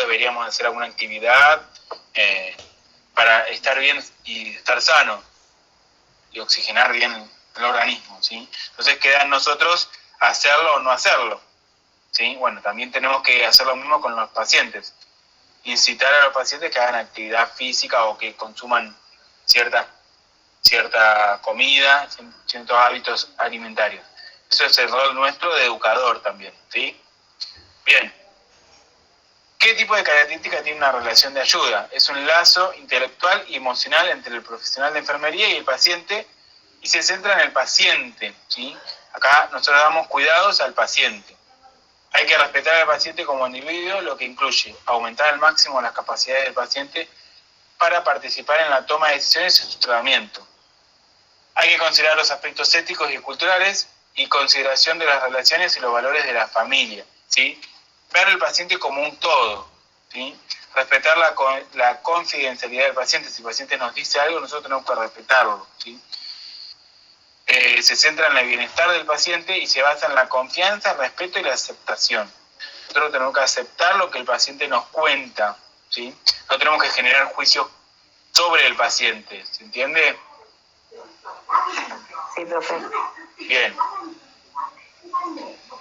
deberíamos hacer alguna actividad para estar bien y estar sano y oxigenar bien el organismo, ¿sí? Entonces queda en nosotros hacerlo o no hacerlo, ¿sí? Bueno, también tenemos que hacer lo mismo con los pacientes. Incitar a los pacientes que hagan actividad física o que consuman cierta comida, ciertos hábitos alimentarios. Eso es el rol nuestro de educador también, ¿sí? Bien. ¿Qué tipo de característica tiene una relación de ayuda? Es un lazo intelectual y emocional entre el profesional de enfermería y el paciente y se centra en el paciente, ¿sí? Acá nosotros damos cuidados al paciente. Hay que respetar al paciente como individuo, lo que incluye aumentar al máximo las capacidades del paciente para participar en la toma de decisiones y su tratamiento. Hay que considerar los aspectos éticos y culturales y consideración de las relaciones y los valores de la familia, ¿sí? Ver al paciente como un todo, ¿sí? Respetar la confidencialidad del paciente. Si el paciente nos dice algo, nosotros tenemos que respetarlo, ¿sí? Se centra en el bienestar del paciente y se basa en la confianza, el respeto y la aceptación. Nosotros tenemos que aceptar lo que el paciente nos cuenta, ¿sí? No tenemos que generar juicios sobre el paciente, ¿se entiende? Sí, profe. Bien.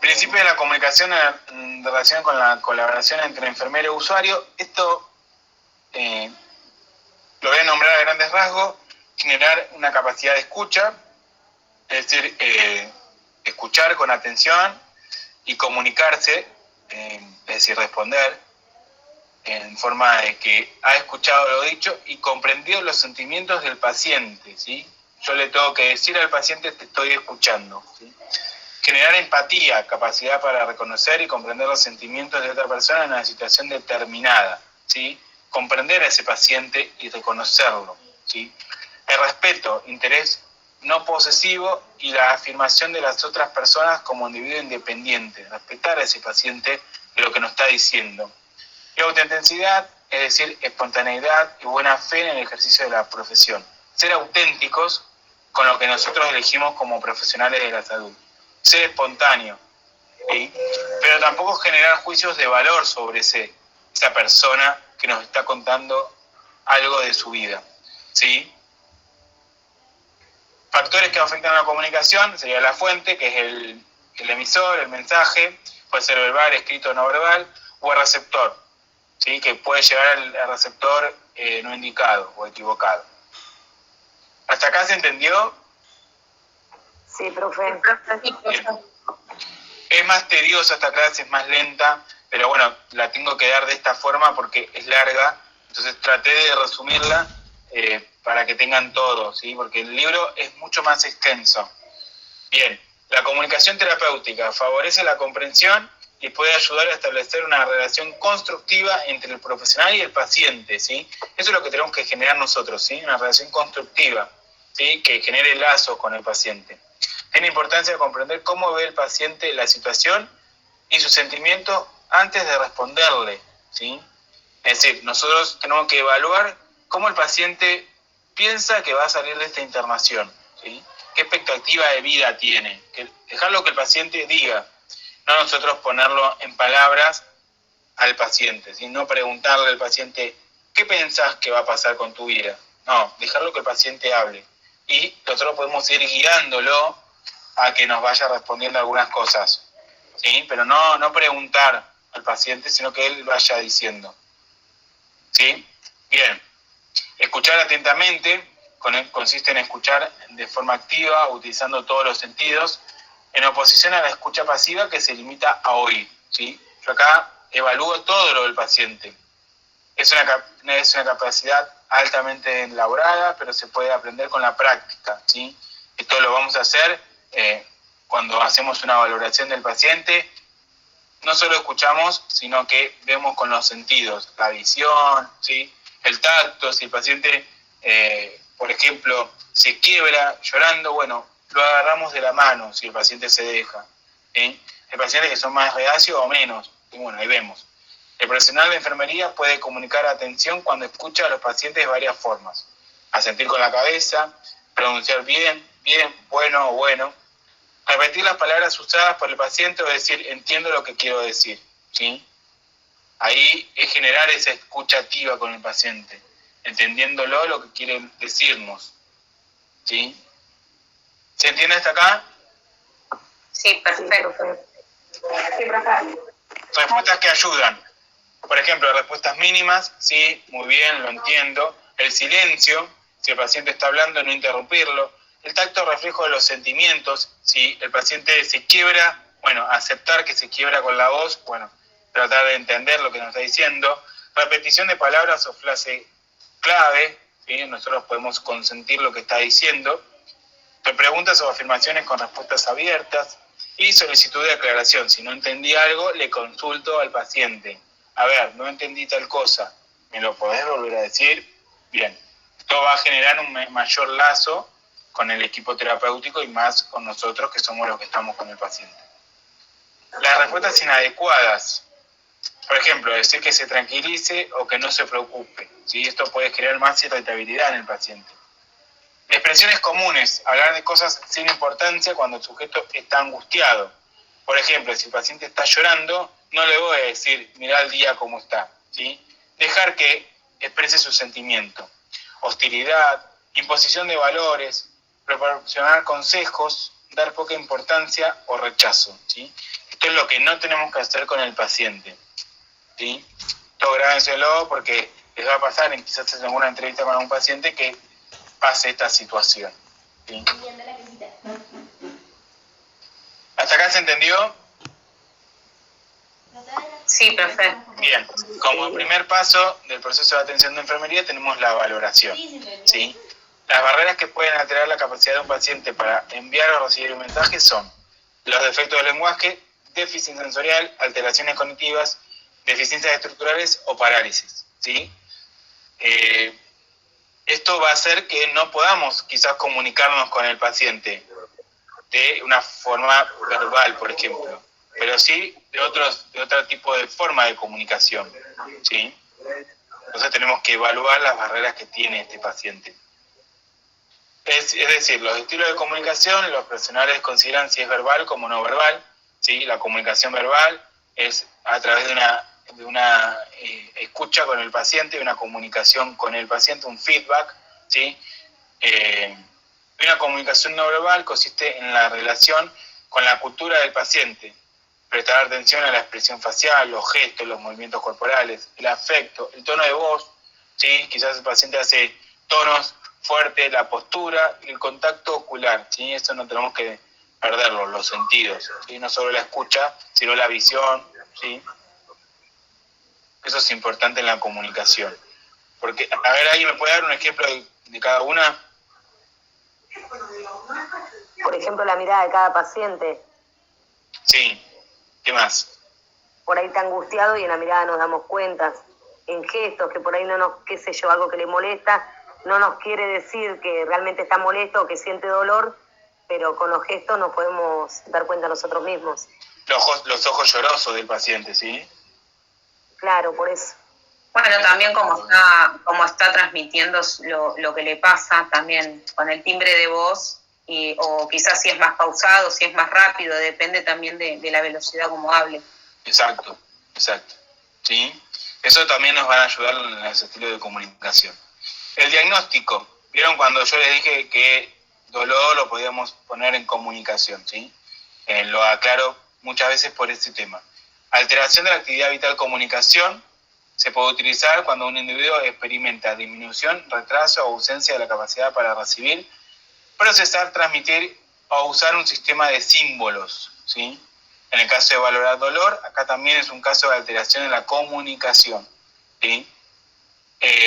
Principio de la comunicación en relación con la colaboración entre enfermero y usuario. Esto lo voy a nombrar a grandes rasgos. Generar una capacidad de escucha, es decir, escuchar con atención y comunicarse, es decir, responder en forma de que ha escuchado lo dicho y comprendido los sentimientos del paciente, ¿sí? Yo le tengo que decir al paciente: te estoy escuchando, ¿sí? Generar empatía, capacidad para reconocer y comprender los sentimientos de otra persona en una situación determinada, ¿sí? Comprender a ese paciente y reconocerlo, ¿sí? El respeto, interés no posesivo y la afirmación de las otras personas como individuo independiente, respetar a ese paciente de lo que nos está diciendo. Y autenticidad, es decir, espontaneidad y buena fe en el ejercicio de la profesión. Ser auténticos con lo que nosotros elegimos como profesionales de la salud. Ser espontáneo, ¿sí? Pero tampoco generar juicios de valor sobre esa persona que nos está contando algo de su vida, ¿sí? Factores que afectan a la comunicación sería la fuente, que es el emisor, el mensaje, puede ser verbal, escrito o no verbal, o el receptor, ¿sí? Que puede llegar al receptor no indicado o equivocado. ¿Hasta acá se entendió? Sí, profe. Bien. Es más tediosa esta clase, es más lenta, pero bueno, la tengo que dar de esta forma porque es larga, entonces traté de resumirla para que tengan todo, ¿sí? Porque el libro es mucho más extenso. Bien, la comunicación terapéutica favorece la comprensión y puede ayudar a establecer una relación constructiva entre el profesional y el paciente, ¿sí? Eso es lo que tenemos que generar nosotros, ¿sí? Una relación constructiva, ¿sí? Que genere lazos con el paciente. Tiene importancia comprender cómo ve el paciente la situación y sus sentimientos antes de responderle, ¿sí? Es decir, nosotros tenemos que evaluar cómo el paciente piensa que va a salir de esta internación, ¿sí? ¿Qué expectativa de vida tiene? Dejarlo que el paciente diga, no nosotros ponerlo en palabras al paciente, ¿sí? No preguntarle al paciente, ¿qué pensás que va a pasar con tu vida? No, dejarlo que el paciente hable. Y nosotros podemos ir guiándolo a que nos vaya respondiendo algunas cosas, ¿sí? Pero no preguntar al paciente, sino que él vaya diciendo, ¿sí? Bien. Escuchar atentamente consiste en escuchar de forma activa, utilizando todos los sentidos, en oposición a la escucha pasiva que se limita a oír, ¿sí? Yo acá evalúo todo lo del paciente. Es una capacidad altamente elaborada, pero se puede aprender con la práctica, ¿sí? Esto lo vamos a hacer cuando hacemos una valoración del paciente. No solo escuchamos, sino que vemos con los sentidos, la visión, ¿sí? El tacto. Si el paciente, por ejemplo, se quiebra llorando, bueno, lo agarramos de la mano si el paciente se deja, ¿sí? Hay pacientes que son más reacios o menos, y bueno, ahí vemos. El profesional de enfermería puede comunicar atención cuando escucha a los pacientes de varias formas. Asentir con la cabeza, pronunciar bien, bien, bueno o bueno. Repetir las palabras usadas por el paciente o decir, entiendo lo que quiero decir, ¿sí? Ahí es generar esa escucha activa con el paciente, entendiéndolo lo que quiere decirnos. ¿Sí? ¿Se entiende hasta acá? Sí, perfecto. Sí, profe. Respuestas que ayudan. Por ejemplo, respuestas mínimas, sí, muy bien, lo entiendo. El silencio, si el paciente está hablando, no interrumpirlo. El tacto reflejo de los sentimientos, si el paciente se quiebra, bueno, aceptar que se quiebra con la voz, bueno, tratar de entender lo que nos está diciendo. Repetición de palabras o frase clave, ¿sí? Nosotros podemos consentir lo que está diciendo. Preguntas o afirmaciones con respuestas abiertas. Y solicitud de aclaración. Si no entendí algo, le consulto al paciente. A ver, no entendí tal cosa. ¿Me lo podés volver a decir? Bien. Esto va a generar un mayor lazo con el equipo terapéutico y más con nosotros, que somos los que estamos con el paciente. Las respuestas inadecuadas. Por ejemplo, decir que se tranquilice o que no se preocupe. ¿Sí? Esto puede generar más irritabilidad en el paciente. Expresiones comunes, hablar de cosas sin importancia cuando el sujeto está angustiado. Por ejemplo, si el paciente está llorando, no le voy a decir, mirá el día cómo está, ¿sí? Dejar que exprese su sentimiento. Hostilidad, imposición de valores, proporcionar consejos, dar poca importancia o rechazo, ¿sí? Esto es lo que no tenemos que hacer con el paciente, ¿sí? Esto grábenselo porque les va a pasar quizás en alguna entrevista con algún paciente que pase esta situación. ¿Sí? ¿Hasta acá se entendió? Sí, profe. Bien, como primer paso del proceso de atención de enfermería tenemos la valoración. ¿Sí? Las barreras que pueden alterar la capacidad de un paciente para enviar o recibir un mensaje son los defectos del lenguaje, déficit sensorial, alteraciones cognitivas, deficiencias estructurales o parálisis. ¿Sí? Esto va a hacer que no podamos quizás comunicarnos con el paciente de una forma verbal, por ejemplo, pero sí de otro tipo de forma de comunicación, ¿sí? Entonces tenemos que evaluar las barreras que tiene este paciente. Es decir, los estilos de comunicación, los profesionales consideran si es verbal como no verbal, ¿sí? La comunicación verbal es a través de una escucha con el paciente, una comunicación con el paciente, un feedback, ¿sí? Una comunicación no verbal consiste en la relación con la cultura del paciente, prestar atención a la expresión facial, los gestos, los movimientos corporales, el afecto, el tono de voz, ¿sí? Quizás el paciente hace tonos fuertes, la postura y el contacto ocular, ¿sí? Eso no tenemos que perderlo, los sentidos, ¿sí? No solo la escucha, sino la visión, ¿sí? Eso es importante en la comunicación. Porque, a ver, ¿alguien me puede dar un ejemplo de cada una? Por ejemplo, la mirada de cada paciente. Sí. ¿Qué más? Por ahí está angustiado y en la mirada nos damos cuenta. En gestos, que por ahí no nos, qué sé yo, algo que le molesta, no nos quiere decir que realmente está molesto o que siente dolor, pero con los gestos nos podemos dar cuenta nosotros mismos. Los ojos llorosos del paciente, ¿sí? Claro, por eso. Bueno, también como está transmitiendo lo que le pasa, también con el timbre de voz, o quizás si es más pausado, si es más rápido, depende también de la velocidad como hable. Exacto. ¿Sí? Eso también nos va a ayudar en los estilos de comunicación. El diagnóstico. ¿Vieron cuando yo les dije que dolor lo podíamos poner en comunicación? ¿Sí? Lo aclaro muchas veces por este tema. Alteración de la actividad vital comunicación se puede utilizar cuando un individuo experimenta disminución, retraso o ausencia de la capacidad para recibir, procesar, transmitir o usar un sistema de símbolos, ¿sí? En el caso de valorar dolor, acá también es un caso de alteración en la comunicación, ¿sí?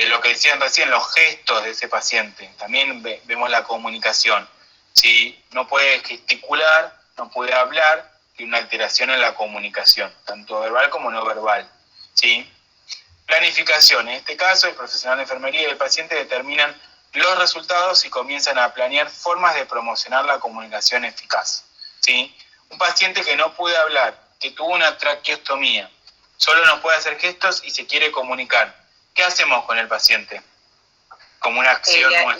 Lo que decían recién, los gestos de ese paciente, también vemos la comunicación. Si no puede gesticular, no puede hablar, tiene una alteración en la comunicación, tanto verbal como no verbal, ¿sí? Planificación. En este caso, el profesional de enfermería y el paciente determinan los resultados y comienzan a planear formas de promocionar la comunicación eficaz, ¿sí? Un paciente que no puede hablar, que tuvo una traqueostomía, solo nos puede hacer gestos y se quiere comunicar. ¿Qué hacemos con el paciente? Como una acción nuestra.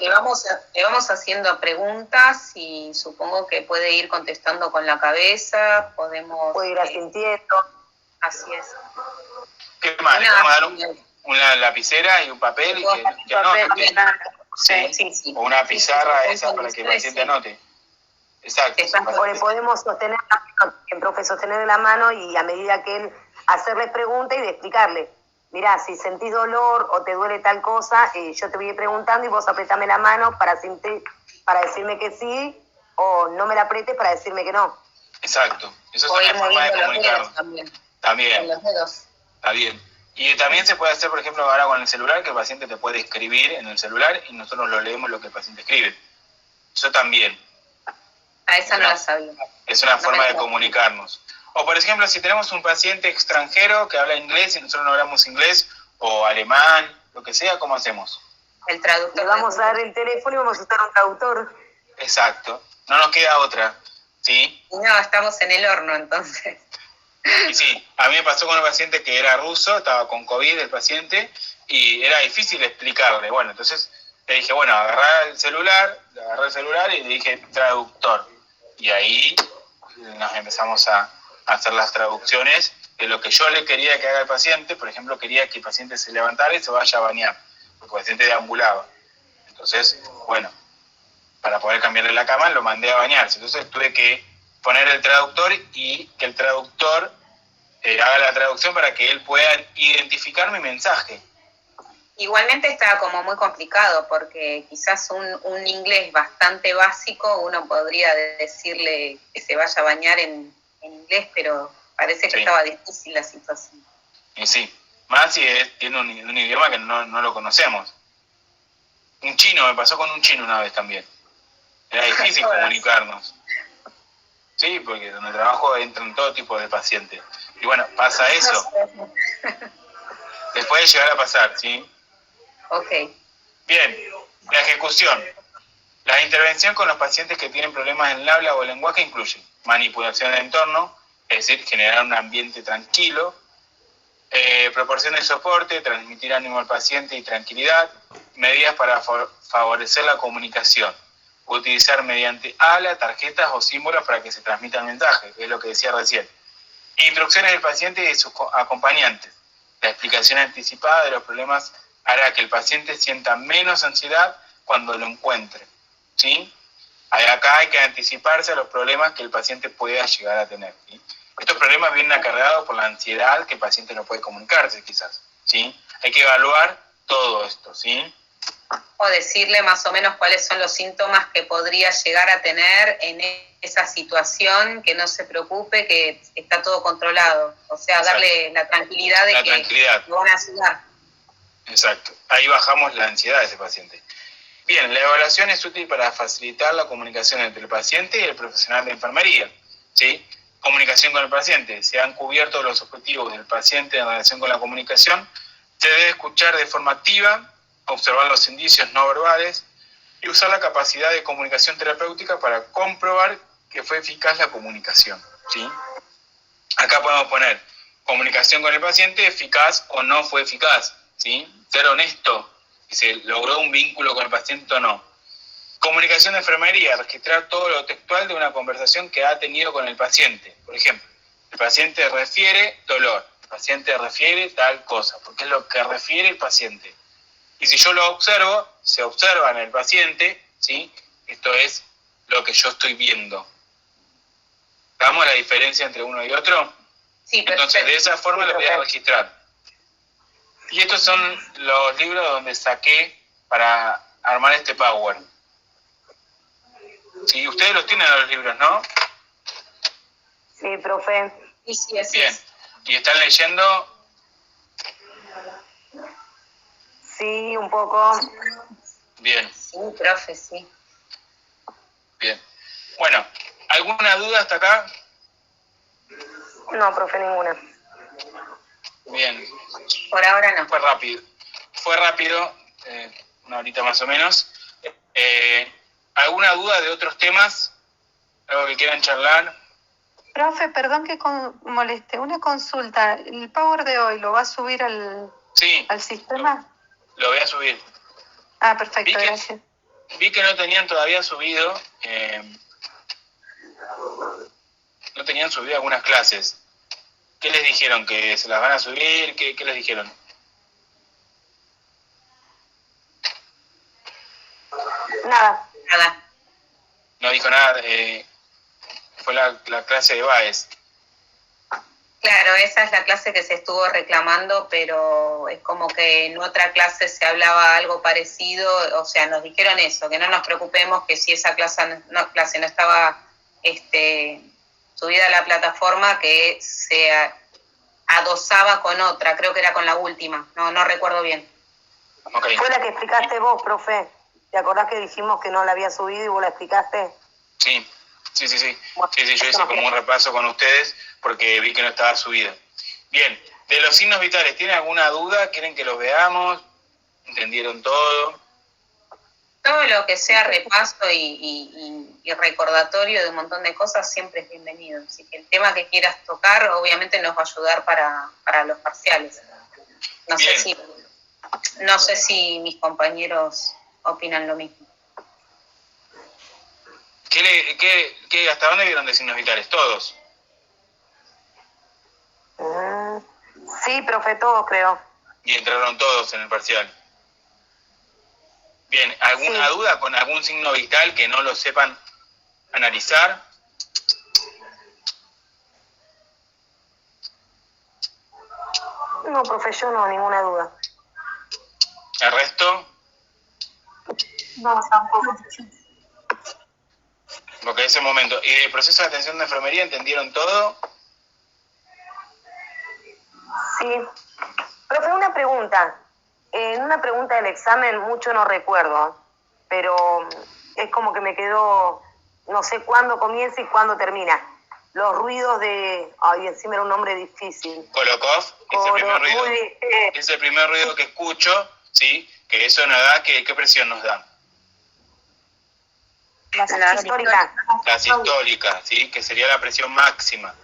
Le vamos haciendo preguntas y supongo que puede ir contestando con la cabeza, puede ir asintiendo. Así es. ¿Qué más? Le podemos dar una lapicera y un papel y que anote. Sí. O una pizarra esa para que el paciente anote. Exacto. O le podemos sostener la mano, el profe, sostener la mano y a medida que él hacerle preguntas y de explicarle, mirá, si sentís dolor o te duele tal cosa, yo te voy preguntando y vos apretame la mano para decirme que sí, o no me la apretes para decirme que no. Exacto. Eso es una forma de comunicarnos. También. Con los dedos. Está bien. Y también se puede hacer, por ejemplo, ahora con el celular, que el paciente te puede escribir en el celular y nosotros lo leemos lo que el paciente escribe. Eso también. Esa no la sabía. Es una forma de comunicarnos. O, por ejemplo, si tenemos un paciente extranjero que habla inglés y nosotros no hablamos inglés, o alemán, lo que sea, ¿cómo hacemos? El traductor. Le vamos a dar el teléfono y vamos a usar un traductor. Exacto. No nos queda otra. ¿Sí? No, estamos en el horno, entonces. Y sí, a mí me pasó con un paciente que era ruso, estaba con COVID el paciente, y era difícil explicarle. Bueno, entonces le dije, bueno, agarré el celular y le dije traductor. Y ahí nos empezamos a hacer las traducciones de lo que yo le quería que haga el paciente. Por ejemplo, quería que el paciente se levantara y se vaya a bañar, porque el paciente deambulaba. Entonces, bueno, para poder cambiarle la cama lo mandé a bañarse. Entonces tuve que poner el traductor y que el traductor haga la traducción para que él pueda identificar mi mensaje. Igualmente está como muy complicado porque quizás un inglés bastante básico uno podría decirle que se vaya a bañar en inglés, pero parece que estaba difícil la situación. Y sí, más si tiene un idioma que no lo conocemos. Un chino, me pasó con un chino una vez también. Era difícil comunicarnos. Sí, porque donde trabajo entran todo tipo de pacientes. Y bueno, pasa eso. Les puede llegar a pasar, ¿sí? Ok. Bien, la ejecución. La intervención con los pacientes que tienen problemas en el habla o el lenguaje incluye manipulación del entorno, es decir, generar un ambiente tranquilo, proporción de soporte, transmitir ánimo al paciente y tranquilidad, medidas para favorecer la comunicación, utilizar mediante habla, tarjetas o símbolos para que se transmita el mensaje, que es lo que decía recién. Instrucciones del paciente y de sus acompañantes. La explicación anticipada de los problemas hará que el paciente sienta menos ansiedad cuando lo encuentre. ¿Sí? Acá hay que anticiparse a los problemas que el paciente pueda llegar a tener. ¿Sí? Estos problemas vienen acarreados por la ansiedad que el paciente no puede comunicarse, quizás. ¿Sí? Hay que evaluar todo esto. ¿Sí? O decirle más o menos cuáles son los síntomas que podría llegar a tener en esa situación, que no se preocupe, que está todo controlado. O sea, darle la tranquilidad de que lo van a ayudar. Exacto. Ahí bajamos la ansiedad de ese paciente. Bien, la evaluación es útil para facilitar la comunicación entre el paciente y el profesional de enfermería. ¿Sí? Comunicación con el paciente. Se han cubierto los objetivos del paciente en relación con la comunicación. Se debe escuchar de forma activa, observar los indicios no verbales y usar la capacidad de comunicación terapéutica para comprobar que fue eficaz la comunicación. ¿Sí? Acá podemos poner comunicación con el paciente, eficaz o no fue eficaz. ¿Sí? Ser honesto, si se logró un vínculo con el paciente o no. Comunicación de enfermería, registrar todo lo textual de una conversación que ha tenido con el paciente. Por ejemplo, el paciente refiere dolor, el paciente refiere tal cosa, porque es lo que refiere el paciente. Y si yo lo observo, se observa en el paciente, ¿sí? Esto es lo que yo estoy viendo. ¿Damos la diferencia entre uno y otro? Sí, perfecto. Entonces, de esa forma lo voy a registrar. Y estos son los libros donde saqué para armar este Power. Sí, ustedes los tienen los libros, ¿no? Sí, profe. Sí, así bien. Es. ¿Y están leyendo? Sí, un poco. Bien. Sí, profe, sí. Bien. Bueno, ¿alguna duda hasta acá? No, profe, ninguna. Bien. Por ahora no. Fue rápido, una horita más o menos. ¿Alguna duda de otros temas? ¿Algo que quieran charlar? Profe, perdón que moleste. Una consulta. ¿El Power de hoy lo va a subir al sistema? Lo voy a subir. Ah, perfecto, gracias. Vi que no tenían todavía subido, algunas clases. ¿Qué les dijeron? ¿Que se las van a subir? ¿Qué les dijeron? Nada. No dijo nada. Fue la clase de Baez. Claro, esa es la clase que se estuvo reclamando, pero es como que en otra clase se hablaba algo parecido, o sea, nos dijeron eso, que no nos preocupemos, que si esa clase no estaba subida a la plataforma, que se adosaba con otra, creo que era con la última, no recuerdo bien. Okay. Fue la que explicaste vos, profe. ¿Te acordás que dijimos que no la había subido y vos la explicaste? Sí. Bueno, Sí, yo hice como un repaso con ustedes porque vi que no estaba subida. Bien, de los signos vitales, ¿tienen alguna duda? ¿Quieren que los veamos? ¿Entendieron todo? Todo lo que sea repaso y recordatorio de un montón de cosas siempre es bienvenido. Así que el tema que quieras tocar obviamente nos va a ayudar para los parciales. No sé si mis compañeros opinan lo mismo. ¿Hasta dónde vieron de signos vitales? ¿Todos? Sí, profe, todos creo. Y entraron todos en el parcial. Bien, ¿alguna duda con algún signo vital que no lo sepan analizar? No, profe, yo no, ninguna duda. ¿El resto? No, tampoco. Porque ese momento. ¿Y el proceso de atención de enfermería entendieron todo? Sí. Profe, una pregunta. En una pregunta del examen mucho no recuerdo, pero es como que me quedó, no sé cuándo comienza y cuándo termina. Los ruidos de... Ay, encima era un nombre difícil. Kolokov, es el primer ruido que escucho, ¿sí? Que eso nos da, ¿qué presión nos da? La sistólica. La sistólica, ¿sí? Que sería la presión máxima.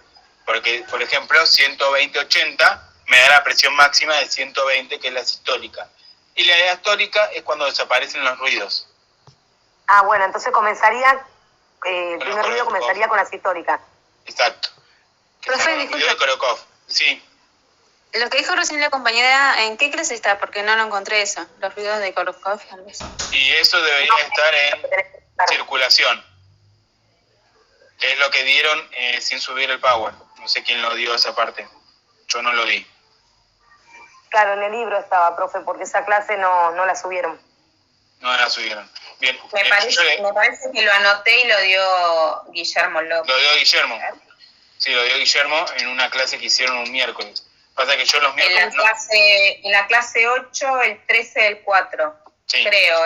Porque, por ejemplo, 120/80 me da la presión máxima de 120, que es la sistólica. Y la diastólica es cuando desaparecen los ruidos. Ah, bueno, entonces comenzaría, el primer ruido comenzaría con la sistólica. Exacto. Profe, disculpe. Ruido de Kolokov, sí. Lo que dijo recién la compañera, ¿en qué clase está? Porque no lo encontré eso, los ruidos de Kolokov. Y eso debería estar en circulación. Que es lo que dieron sin subir el power. No sé quién lo dio esa parte. Yo no lo di. Claro, en el libro estaba, profe, porque esa clase no la subieron. No la subieron. Bien. Me parece que lo anoté y lo dio Guillermo López. Lo dio Guillermo. Sí, lo dio Guillermo en una clase que hicieron un miércoles. Pasa que yo los miércoles... En la clase 8, el 13 del 4, sí. Creo,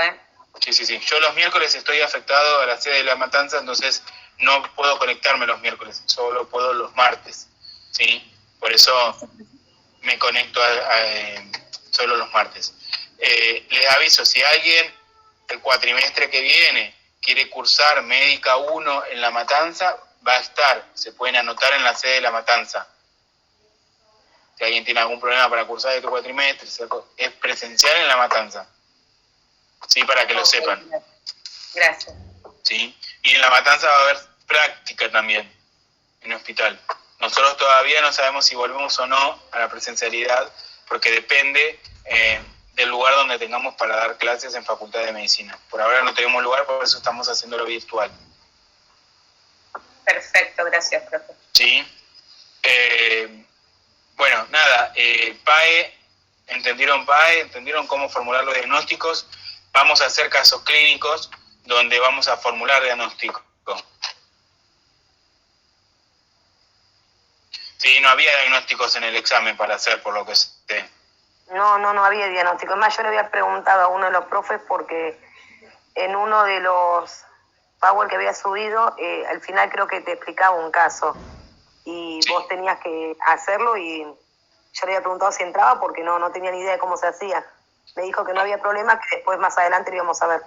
Sí. Yo los miércoles estoy afectado a la sede de La Matanza, entonces no puedo conectarme los miércoles, solo puedo los martes, ¿sí? Por eso me conecto solo los martes. Les aviso, si alguien el cuatrimestre que viene quiere cursar Médica 1 en La Matanza, va a estar, se pueden anotar en la sede de La Matanza. Si alguien tiene algún problema para cursar este cuatrimestre, es presencial en La Matanza. Sí, para que lo sepan. Gracias. Sí, y en La Matanza va a haber práctica también, en hospital. Nosotros todavía no sabemos si volvemos o no a la presencialidad, porque depende del lugar donde tengamos para dar clases en Facultad de Medicina. Por ahora no tenemos lugar, por eso estamos haciéndolo virtual. Perfecto, gracias, profe. Sí. Bueno, nada, PAE, ¿entendieron cómo formular los diagnósticos? Vamos a hacer casos clínicos donde vamos a formular diagnóstico. Sí, no había diagnósticos en el examen para hacer, por lo que sé. No había diagnóstico. Es más, yo le había preguntado a uno de los profes porque en uno de los Power que había subido, al final creo que te explicaba un caso y sí, vos tenías que hacerlo y yo le había preguntado si entraba porque no tenía ni idea de cómo se hacía. Me dijo que no había problema, que después más adelante lo íbamos a ver.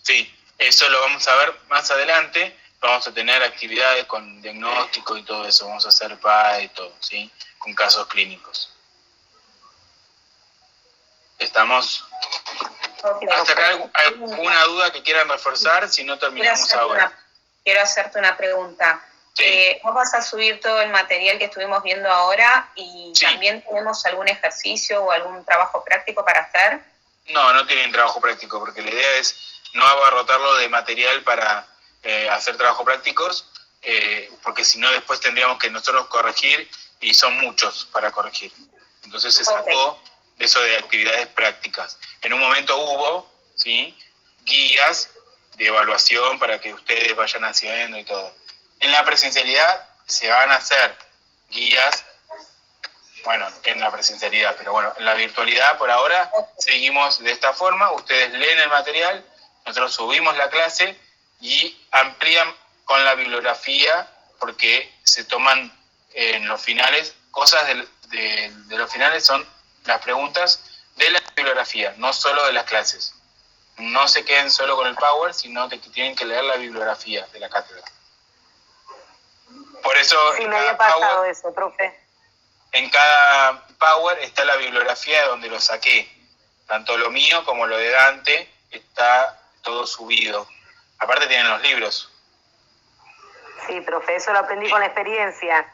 Sí, eso lo vamos a ver más adelante. Vamos a tener actividades con diagnóstico y todo eso. Vamos a hacer PAE y todo, ¿sí? Con casos clínicos. ¿Estamos? ¿Hasta acá alguna duda que quieran reforzar? Si no, terminamos ahora. Quiero hacerte una pregunta. Sí. Vamos a subir todo el material que estuvimos viendo ahora y también tenemos algún ejercicio o algún trabajo práctico para hacer. No tienen trabajo práctico, porque la idea es no abarrotarlo de material para hacer trabajos prácticos, porque si no después tendríamos que nosotros corregir y son muchos para corregir. Entonces se sacó eso de actividades prácticas. En un momento hubo, ¿sí?, guías de evaluación para que ustedes vayan haciendo y todo. En la presencialidad se van a hacer guías, bueno, en la presencialidad, pero bueno, en la virtualidad por ahora seguimos de esta forma. Ustedes leen el material, nosotros subimos la clase y amplían con la bibliografía, porque se toman en los finales cosas de los finales, son las preguntas de la bibliografía, no solo de las clases. No se queden solo con el Power, sino que tienen que leer la bibliografía de la cátedra. Por eso sí, me había pasado eso, profe. En cada Power está la bibliografía de donde lo saqué. Tanto lo mío como lo de Dante está todo subido. Aparte tienen los libros. Sí, profe, eso lo aprendí con la experiencia.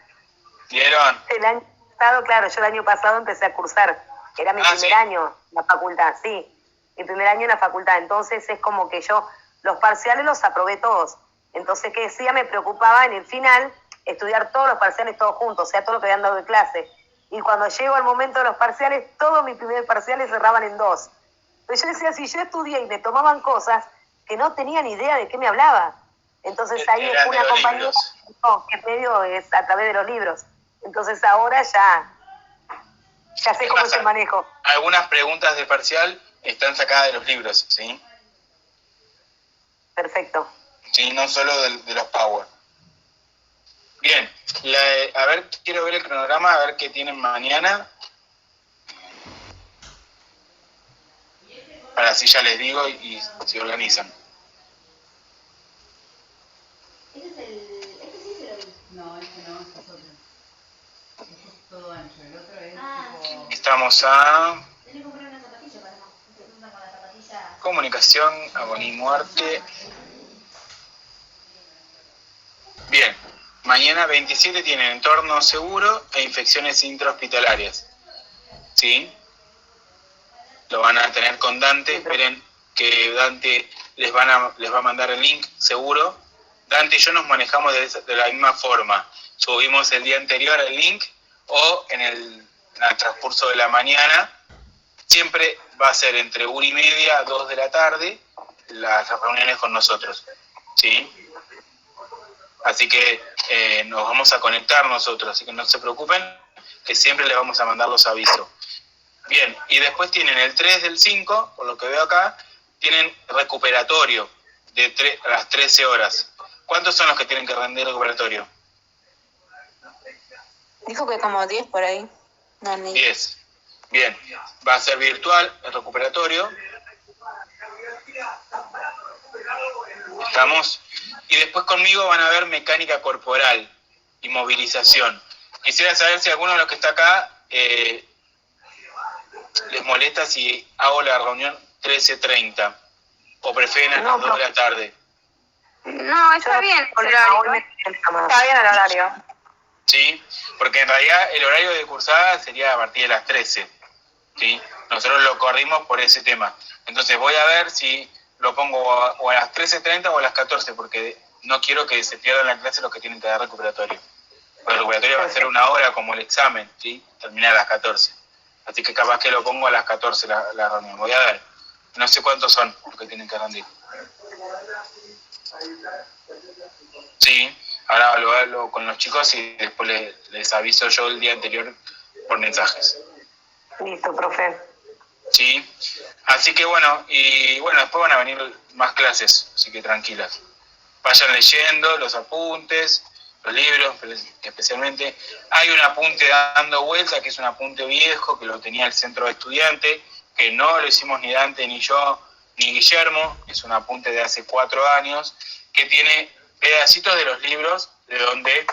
¿Vieron? El año pasado, claro, yo el año pasado empecé a cursar. Era mi primer año en la facultad, sí. Mi primer año en la facultad. Entonces es como que yo los parciales los aprobé todos. Entonces, ¿qué decía? Me preocupaba en el final estudiar todos los parciales todos juntos, o sea, todo lo que habían dado de clase. Y cuando llego al momento de los parciales, todos mis primeros parciales cerraban en 2. Entonces yo decía, si yo estudié y me tomaban cosas que no tenía ni idea de qué me hablaba. Entonces ahí es una compañera que medio es a través de los libros. Entonces ahora ya sé cómo es el manejo. Algunas preguntas de parcial están sacadas de los libros, ¿sí? Perfecto. Sí, no solo de los Power. Bien, a ver, quiero ver el cronograma, a ver qué tienen mañana. Para así ya les digo y se organizan. Este sí se lo vi. No, este no, este es otro. Este es todo ancho, el otro es tipo... Estamos a... Tenés que comprar una zapatilla para no. Con la zapatilla... Comunicación, agonía y muerte. Bien, mañana 27 tienen entorno seguro e infecciones intrahospitalarias. ¿Sí? Lo van a tener con Dante, esperen que Dante les va a mandar el link seguro. Dante y yo nos manejamos de la misma forma. Subimos el día anterior el link o en el transcurso de la mañana. Siempre va a ser entre 1:30 a 2 de la tarde las reuniones con nosotros. ¿Sí? Así que nos vamos a conectar nosotros, así que no se preocupen, que siempre les vamos a mandar los avisos. Bien, y después tienen el 3 del 5, por lo que veo acá, tienen recuperatorio a las 13 horas. ¿Cuántos son los que tienen que rendir recuperatorio? Dijo que como 10 por ahí. No, 10. Bien, va a ser virtual el recuperatorio. ¿Estamos? Y después conmigo van a ver mecánica corporal y movilización. Quisiera saber si alguno de los que está acá les molesta si hago la reunión 13:30 o prefieren a las 2 de la tarde. No, está bien el horario. Está bien el horario. Sí, porque en realidad el horario de cursada sería a partir de las 13. ¿Sí? Nosotros lo corrimos por ese tema. Entonces voy a ver si lo pongo o a las 13:30 o a las 14, porque no quiero que se pierdan la clase los que tienen que dar recuperatorio. Porque el recuperatorio va a ser 1 hora como el examen, ¿sí? Termina a las 14. Así que capaz que lo pongo a las 14 la reunión. Voy a ver. No sé cuántos son los que tienen que rendir. Sí, ahora lo hablo con los chicos y después les aviso yo el día anterior por mensajes. Listo, profe. Sí, así que bueno, y bueno, después van a venir más clases, así que tranquilas. Vayan leyendo los apuntes, los libros especialmente. Hay un apunte dando vuelta, que es un apunte viejo, que lo tenía el centro de estudiantes, que no lo hicimos ni Dante, ni yo, ni Guillermo. Es un apunte de hace 4 años, que tiene pedacitos de los libros de donde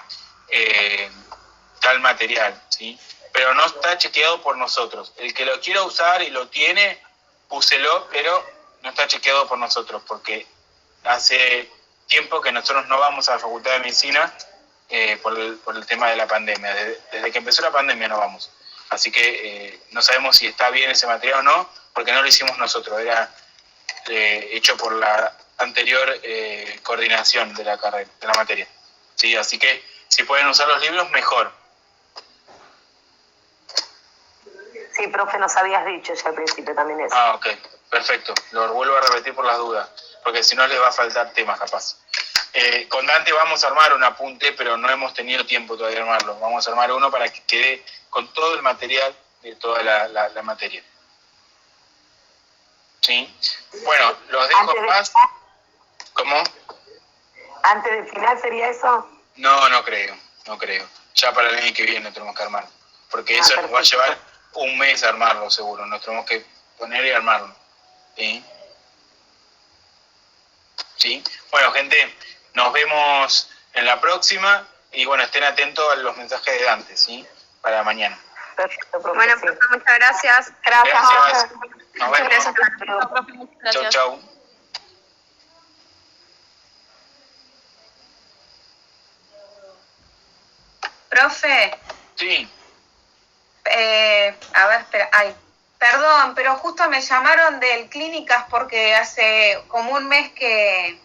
está el material, ¿sí? Pero no está chequeado por nosotros. El que lo quiera usar y lo tiene, úselo, pero no está chequeado por nosotros, porque hace tiempo que nosotros no vamos a la Facultad de Medicina por el tema de la pandemia. Desde que empezó la pandemia no vamos. Así que no sabemos si está bien ese material o no, porque no lo hicimos nosotros, era hecho por la anterior coordinación de la carrera, de la materia. ¿Sí? Así que si pueden usar los libros, mejor. Sí, profe, nos habías dicho ya al principio también eso. Ah, ok, perfecto. Lo vuelvo a repetir por las dudas, porque si no les va a faltar temas capaz. Con Dante vamos a armar un apunte, pero no hemos tenido tiempo todavía de armarlo. Vamos a armar uno para que quede con todo el material de toda la materia. ¿Sí? Bueno, los dejo en paz. ¿Cómo? ¿Antes del final sería eso? No creo. Ya para el año que viene tenemos que armarlo. Porque eso nos va a llevar un mes armarlo seguro. Nos tenemos que poner y armarlo. ¿Sí? ¿Sí? Bueno, gente, nos vemos en la próxima. Y bueno, estén atentos a los mensajes de Dante, ¿sí? Para mañana. Perfecto, profe. Bueno, profe, muchas gracias. Gracias. Nos vemos. Gracias, profe. Gracias. Chau. Profe, Sí. a ver, espera, perdón, pero justo me llamaron del Clínicas porque hace como un mes que